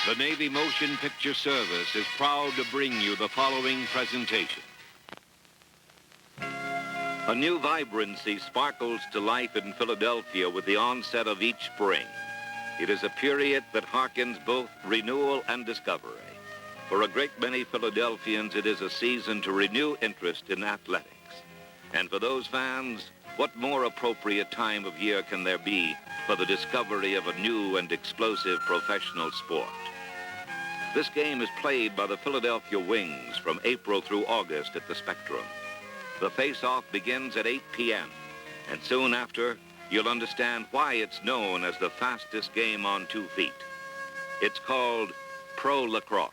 The Navy Motion Picture Service is proud to bring you the following presentation. A new vibrancy sparkles to life in Philadelphia with the onset of each spring. It is a period that harkens both renewal and discovery. For a great many Philadelphians, it is a season to renew interest in athletics. And for those fans, what more appropriate time of year can there be for the discovery of a new and explosive professional sport? This game is played by the Philadelphia Wings from April through August at the Spectrum. The face-off begins at 8 p.m., and soon after, you'll understand why it's known as the fastest game on 2 feet. It's called Pro Lacrosse.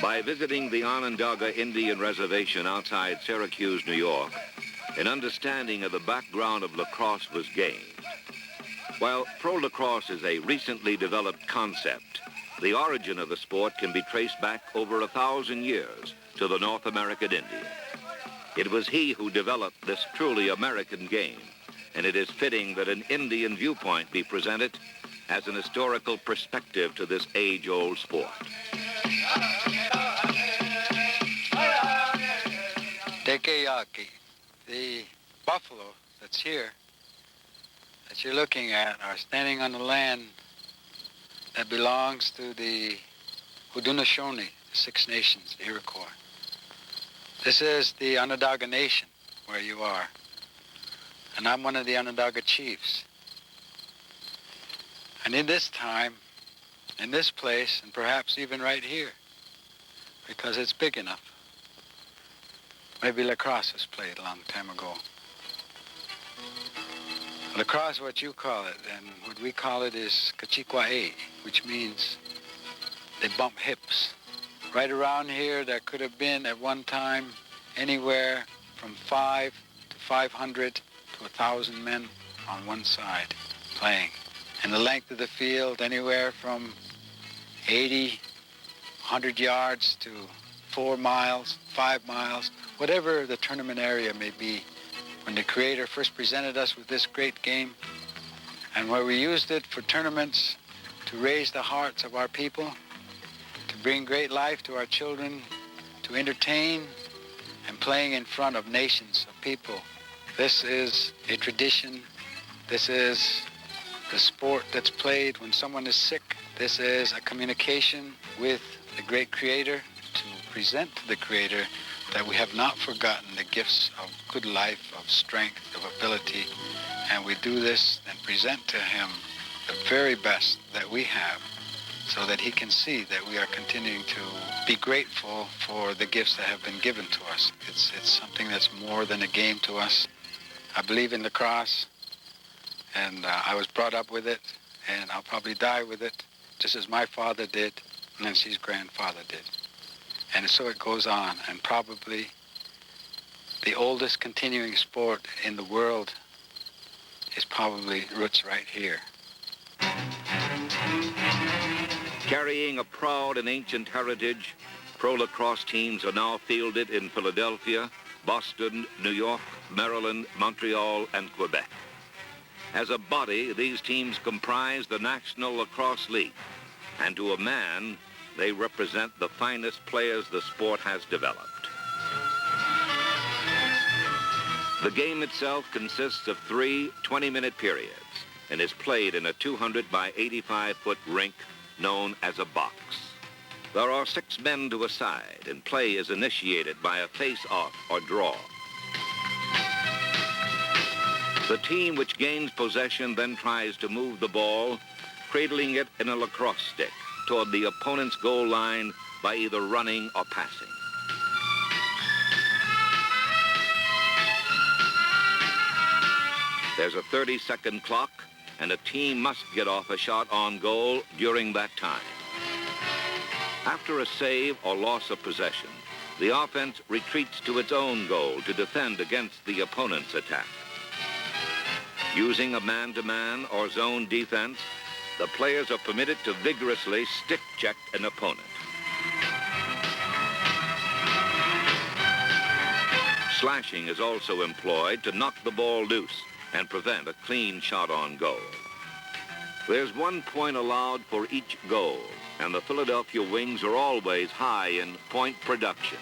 By visiting the Onondaga Indian Reservation outside Syracuse, New York, an understanding of the background of lacrosse was gained. While pro lacrosse is a recently developed concept, the origin of the sport can be traced back over 1,000 years to the North American Indian. It was he who developed this truly American game, and it is fitting that an Indian viewpoint be presented as an historical perspective to this age-old sport. Tekeyaki, the buffalo that's here, that you're looking at, are standing on the land that belongs to the Haudenosaunee, the Six Nations, the Iroquois. This is the Onondaga Nation, where you are, and I'm one of the Onondaga chiefs. And in this time, in this place, and perhaps even right here, because it's big enough, maybe lacrosse was played a long time ago. Lacrosse, what you call it, and what we call it is kachikwae, which means they bump hips. Right around here, there could have been at one time anywhere from 5 to 500 to 1,000 men on one side playing. And the length of the field, anywhere from 80, 100 yards to 4 miles, 5 miles, whatever the tournament area may be. When the Creator first presented us with this great game, and where we used it for tournaments to raise the hearts of our people, to bring great life to our children, to entertain, and playing in front of nations of people. This is a tradition. This is the sport that's played when someone is sick. This is a communication with the great Creator, to present to the Creator that we have not forgotten the gifts of good life, of strength, of ability, and we do this and present to Him the very best that we have, so that He can see that we are continuing to be grateful for the gifts that have been given to us. It's something that's more than a game to us. I believe in lacrosse, and I was brought up with it, and I'll probably die with it, just as my father did, Nancy's grandfather did. And so it goes on, and probably the oldest continuing sport in the world is probably roots right here. Carrying a proud and ancient heritage, pro lacrosse teams are now fielded in Philadelphia, Boston, New York, Maryland, Montreal, and Quebec. As a body, these teams comprise the National Lacrosse League, and to a man, they represent the finest players the sport has developed. The game itself consists of 3 20-minute periods and is played in a 200 by 85-foot rink known as a box. There are 6 men to a side, and play is initiated by a face-off or draw. The team which gains possession then tries to move the ball, cradling it in a lacrosse stick, toward the opponent's goal line by either running or passing. There's a 30-second clock, and a team must get off a shot on goal during that time. After a save or loss of possession, the offense retreats to its own goal to defend against the opponent's attack. Using a man-to-man or zone defense, the players are permitted to vigorously stick-check an opponent. Slashing is also employed to knock the ball loose and prevent a clean shot on goal. There's 1 point allowed for each goal, and the Philadelphia Wings are always high in point production.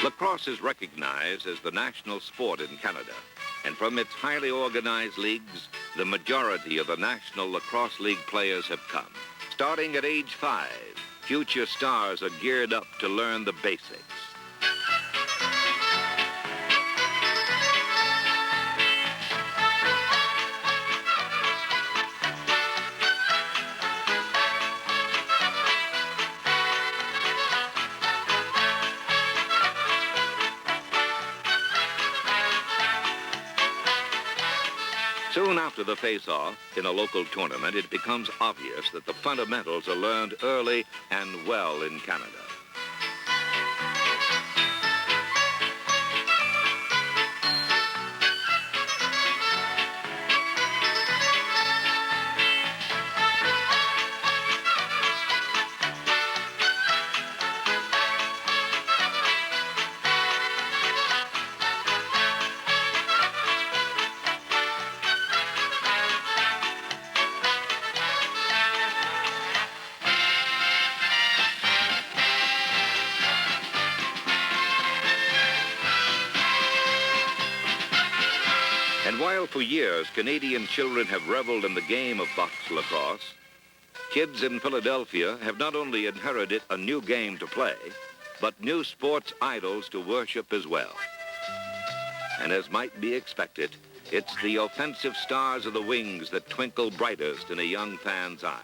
Lacrosse is recognized as the national sport in Canada, and from its highly organized leagues, the majority of the National Lacrosse League players have come. Starting at age 5, future stars are geared up to learn the basics. Soon after the face-off in a local tournament, it becomes obvious that the fundamentals are learned early and well in Canada. And while for years Canadian children have reveled in the game of box lacrosse, kids in Philadelphia have not only inherited a new game to play, but new sports idols to worship as well. And as might be expected, it's the offensive stars of the Wings that twinkle brightest in a young fan's eye.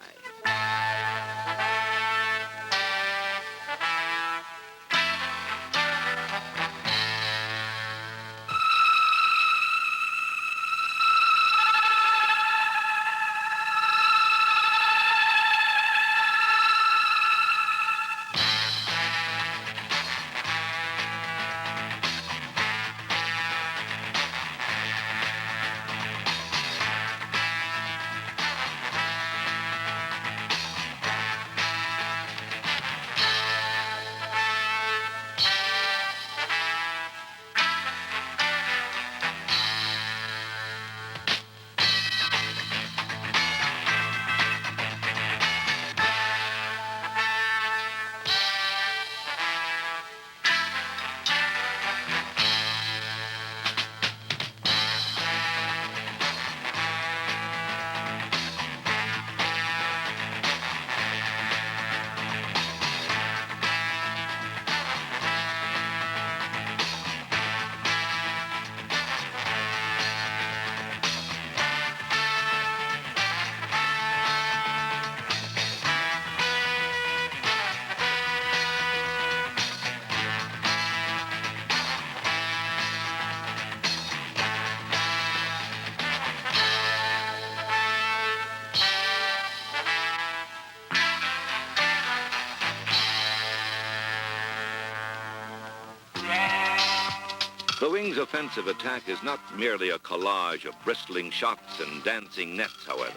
The Wings' offensive attack is not merely a collage of bristling shots and dancing nets, however,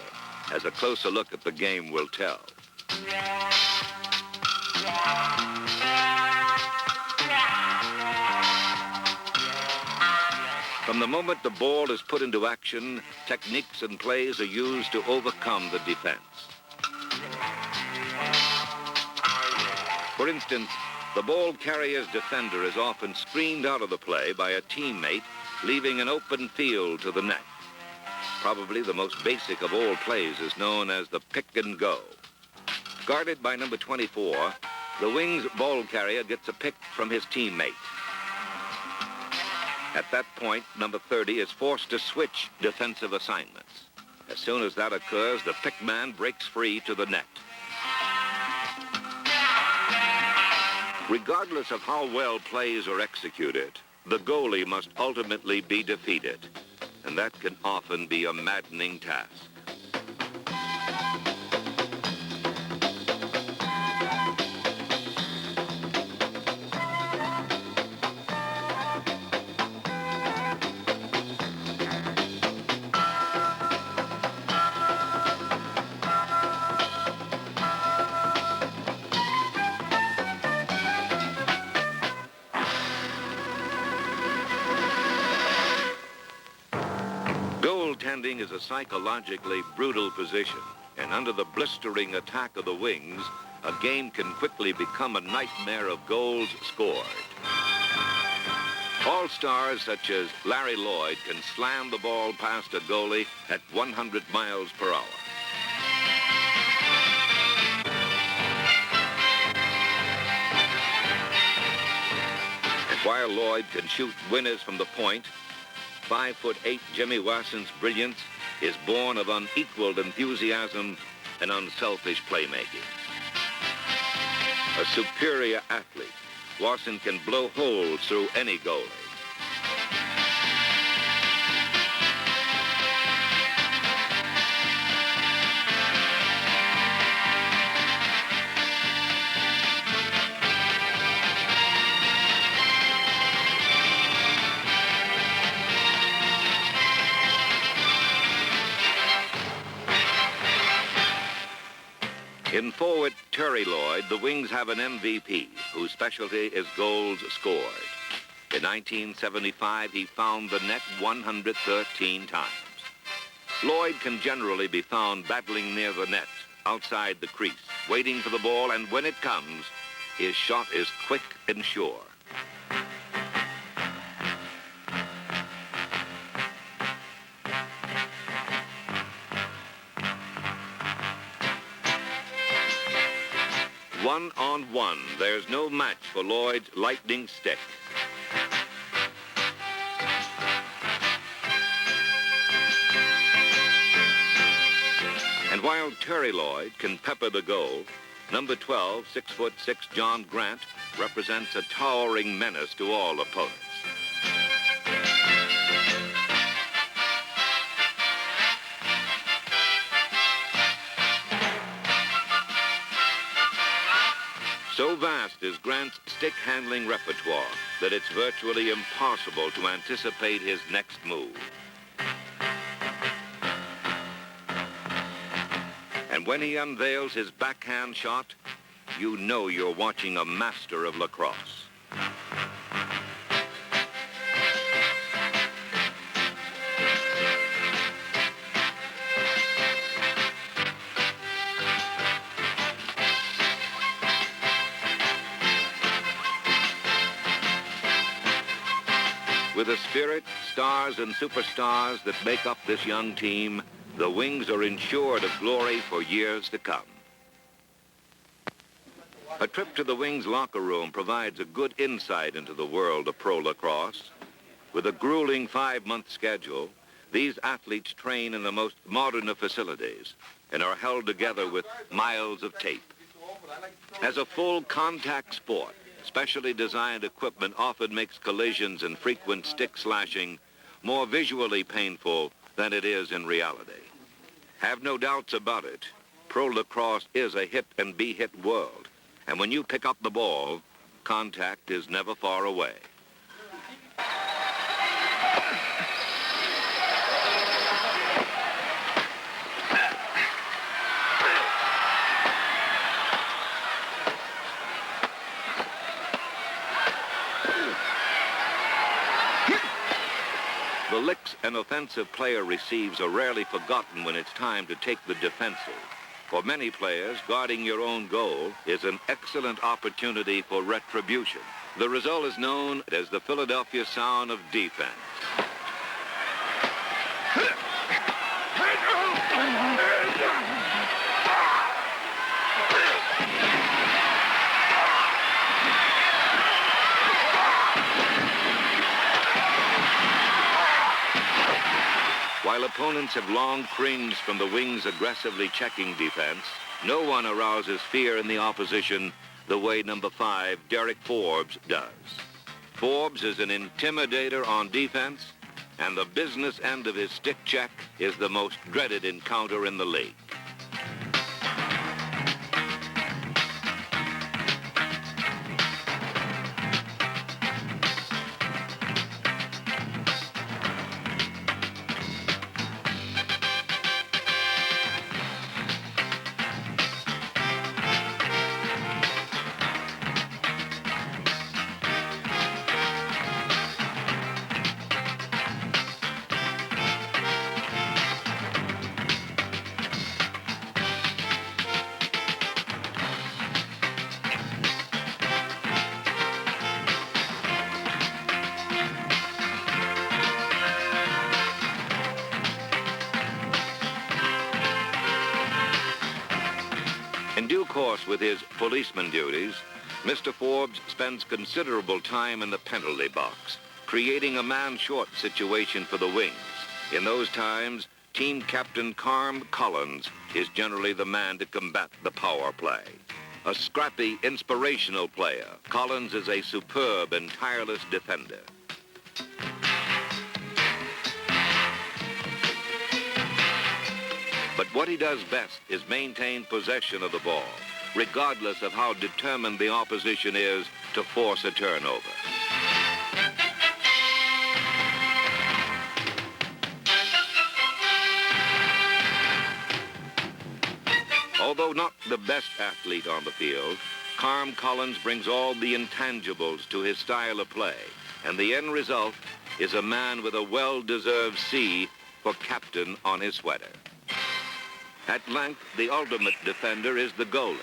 as a closer look at the game will tell. From the moment the ball is put into action, techniques and plays are used to overcome the defense. For instance, the ball carrier's defender is often screened out of the play by a teammate, leaving an open field to the net. Probably the most basic of all plays is known as the pick and go. Guarded by number 24, the Wings ball carrier gets a pick from his teammate. At that point, number 30 is forced to switch defensive assignments. As soon as that occurs, the pick man breaks free to the net. Regardless of how well plays are executed, the goalie must ultimately be defeated, and that can often be a maddening task. Goaltending is a psychologically brutal position, and under the blistering attack of the Wings, a game can quickly become a nightmare of goals scored. All-stars such as Larry Lloyd can slam the ball past a goalie at 100 miles per hour. And while Lloyd can shoot winners from the point, 5'8" Jimmy Wasson's brilliance is born of unequaled enthusiasm and unselfish playmaking. A superior athlete, Wasson can blow holes through any goalie. In forward Terry Lloyd, the Wings have an MVP whose specialty is goals scored. In 1975, he found the net 113 times. Lloyd can generally be found battling near the net, outside the crease, waiting for the ball, and when it comes, his shot is quick and sure. One-on-one, there's no match for Lloyd's lightning stick. And while Terry Lloyd can pepper the goal, number 12, 6'6" John Grant represents a towering menace to all opponents. So vast is Grant's stick-handling repertoire that it's virtually impossible to anticipate his next move. And when he unveils his backhand shot, you know you're watching a master of lacrosse. With the spirit, stars, and superstars that make up this young team, the Wings are ensured of glory for years to come. A trip to the Wings locker room provides a good insight into the world of pro lacrosse. With a grueling 5-month schedule, these athletes train in the most modern of facilities and are held together with miles of tape. As a full contact sport, specially designed equipment often makes collisions and frequent stick slashing more visually painful than it is in reality. Have no doubts about it, pro lacrosse is a hit and be hit world. And when you pick up the ball, contact is never far away. The licks an offensive player receives are rarely forgotten when it's time to take the defensive. For many players, guarding your own goal is an excellent opportunity for retribution. The result is known as the Philadelphia sound of defense. While opponents have long cringed from the wings' aggressively checking defense, no one arouses fear in the opposition the way number 5, Derek Forbes, does. Forbes is an intimidator on defense, and the business end of his stick check is the most dreaded encounter in the league. In due course with his policeman duties, Mr. Forbes spends considerable time in the penalty box, creating a man-short situation for the wings. In those times, team captain Carm Collins is generally the man to combat the power play. A scrappy, inspirational player, Collins is a superb and tireless defender. But what he does best is maintain possession of the ball, regardless of how determined the opposition is to force a turnover. Although not the best athlete on the field, Carm Collins brings all the intangibles to his style of play, and the end result is a man with a well-deserved C for captain on his sweater. At length, the ultimate defender is the goalie.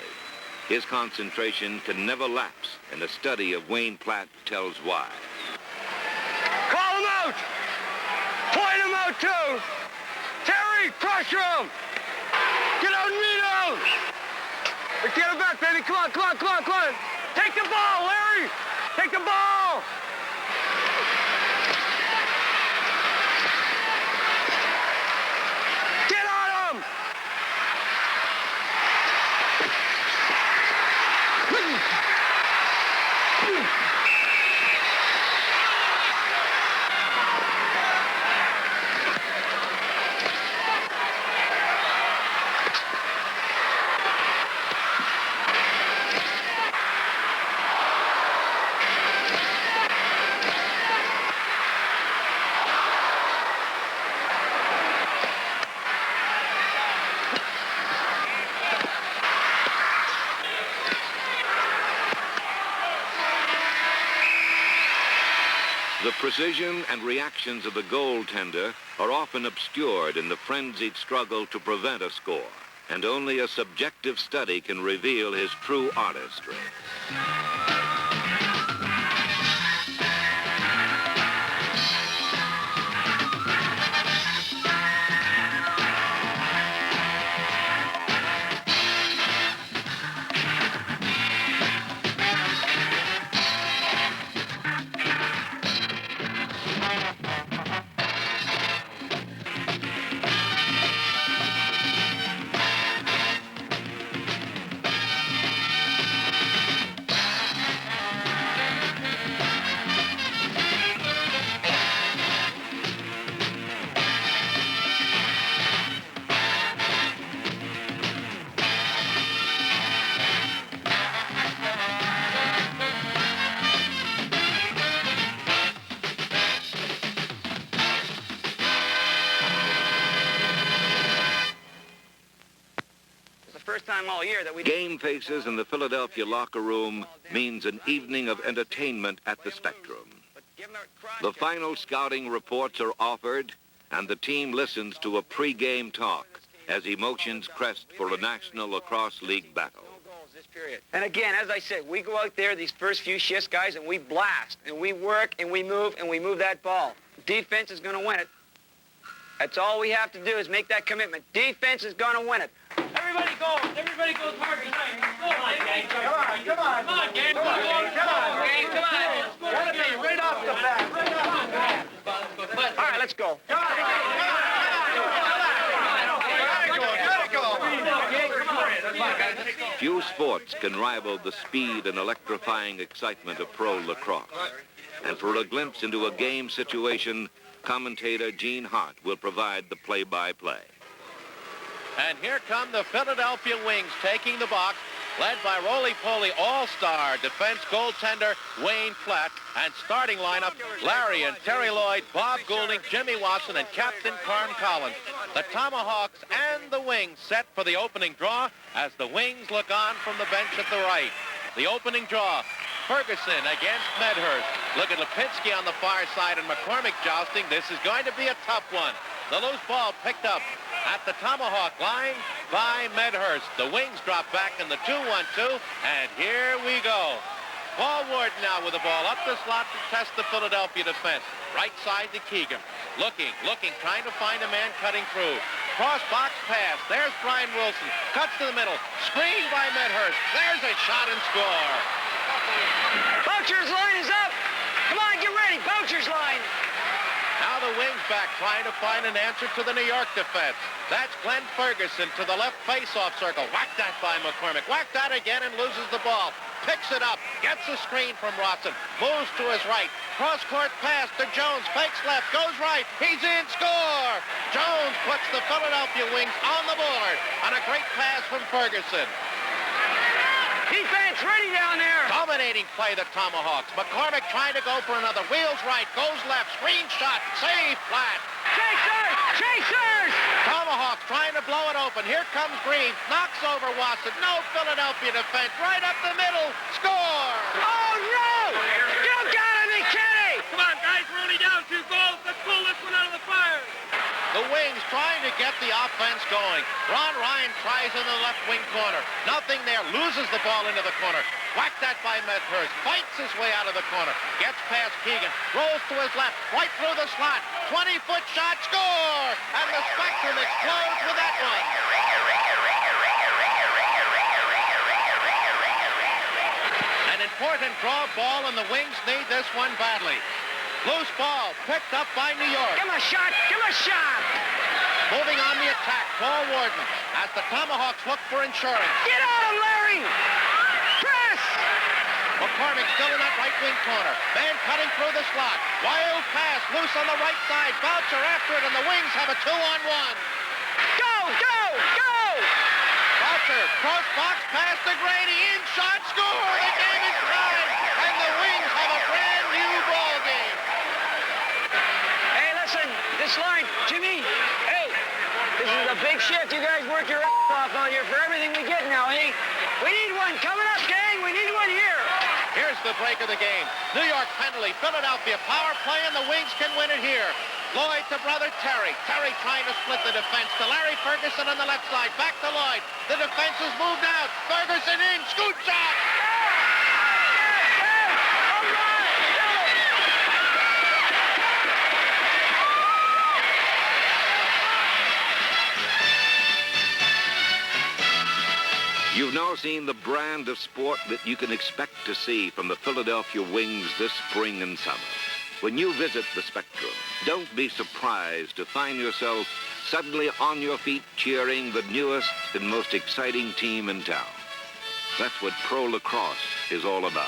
His concentration can never lapse, and a study of Wayne Platt tells why. Call him out! Point him out, too! Terry, pressure him! Get out and meet him! Let's get him back, baby! Come on, come on, come on, come on! Take the ball, Larry! Take the ball! Get on him! The precision and reactions of the goaltender are often obscured in the frenzied struggle to prevent a score, and only a subjective study can reveal his true artistry. All year that we Game faces in the Philadelphia locker room means an evening of entertainment at the Spectrum. The final scouting reports are offered, and the team listens to a pre-game talk as emotions crest for a National Lacrosse League battle. And again, as I said, we go out there these first few shifts, guys, and we blast, and we work, and we move that ball. Defense is going to win it. That's all we have to do is make that commitment. Defense is going to win it. Everybody goes. Everybody goes hard tonight. Come on, gang. Come on, come on. Come on, gang. Come on, Come on, gang. Come on. Gotta be right off the bat. Right off the bat. All right, let's go. Come on. Few sports can rival the speed and electrifying excitement of pro lacrosse. And for a glimpse into a game situation, commentator Gene Hart will provide the play-by-play. And here come the Philadelphia Wings taking the box, led by roly-poly all-star defense goaltender Wayne Platt, and starting lineup, Larry and Terry Lloyd, Bob Goulding, Jimmy Watson, and Captain Carm Collins. The Tomahawks and the Wings set for the opening draw as the Wings look on from the bench at the right. The opening draw, Ferguson against Medhurst. Look at Lipinski on the far side and McCormick jousting. This is going to be a tough one. The loose ball picked up at the Tomahawk line by Medhurst. The Wings drop back in the 2-1-2, and here we go. Paul Ward now with the ball up the slot to test the Philadelphia defense. Right side to Keegan. Looking, trying to find a man cutting through. Cross box pass. There's Brian Wilson. Cuts to the middle. Screened by Medhurst. There's a shot and score. Boucher's line is up. Come on, get ready. Boucher's line. Now the Wings back trying to find an answer to the New York defense. That's Glenn Ferguson to the left face-off circle. Whacked that by McCormick. Whacked that again and loses the ball. Picks it up. Gets a screen from Rosson. Moves to his right. Cross-court pass to Jones. Fakes left. Goes right. He's in. Score! Jones puts the Philadelphia Wings on the board on a great pass from Ferguson. Defense ready down there. Dominating play, the Tomahawks. McCormick trying to go for another. Wheels right, goes left, screen shot, save flat. Chasers! Chasers! Tomahawks trying to blow it open. Here comes Green, knocks over Watson. No Philadelphia defense, right up the middle. Score! Oh, no! You gotta be kidding! Come on, guys, we're only down 2 goals. Let's pull this one out of the fire. The Wings trying to get the offense going. Ron Ryan tries in the left wing corner. Nothing there. Loses the ball into the corner. Whacked that by Medhurst. Fights his way out of the corner. Gets past Keegan. Rolls to his left. Right through the slot. 20-foot shot. Score! And the Spectrum explodes with that one. An important draw ball, and the Wings need this one badly. Loose ball picked up by New York. Give him a shot! Give him a shot! Moving on the attack, Paul Warden as the Tomahawks look for insurance. Get on him, Larry! Press! McCormick still in that right wing corner. Man cutting through the slot. Wild pass, loose on the right side. Boucher after it, and the Wings have a 2-on-1. Go! Go! Go! Boucher, cross box pass to Grady. In shot, score! The game is tied, and the Wings have a brand new ball game. Hey, listen, this line, Jimmy, hey, this is a big shift. You guys work your ass off out here for everything we get now, eh? We need one coming up, gang. We need one here. Here's the break of the game. New York penalty, Philadelphia power play, and the Wings can win it here. Lloyd to brother Terry. Terry trying to split the defense to Larry Ferguson on the left side. Back to Lloyd. The defense is moved out. Ferguson in. Scoot shot. You've now seen the brand of sport that you can expect to see from the Philadelphia Wings this spring and summer. When you visit the Spectrum, don't be surprised to find yourself suddenly on your feet cheering the newest and most exciting team in town. That's what pro lacrosse is all about.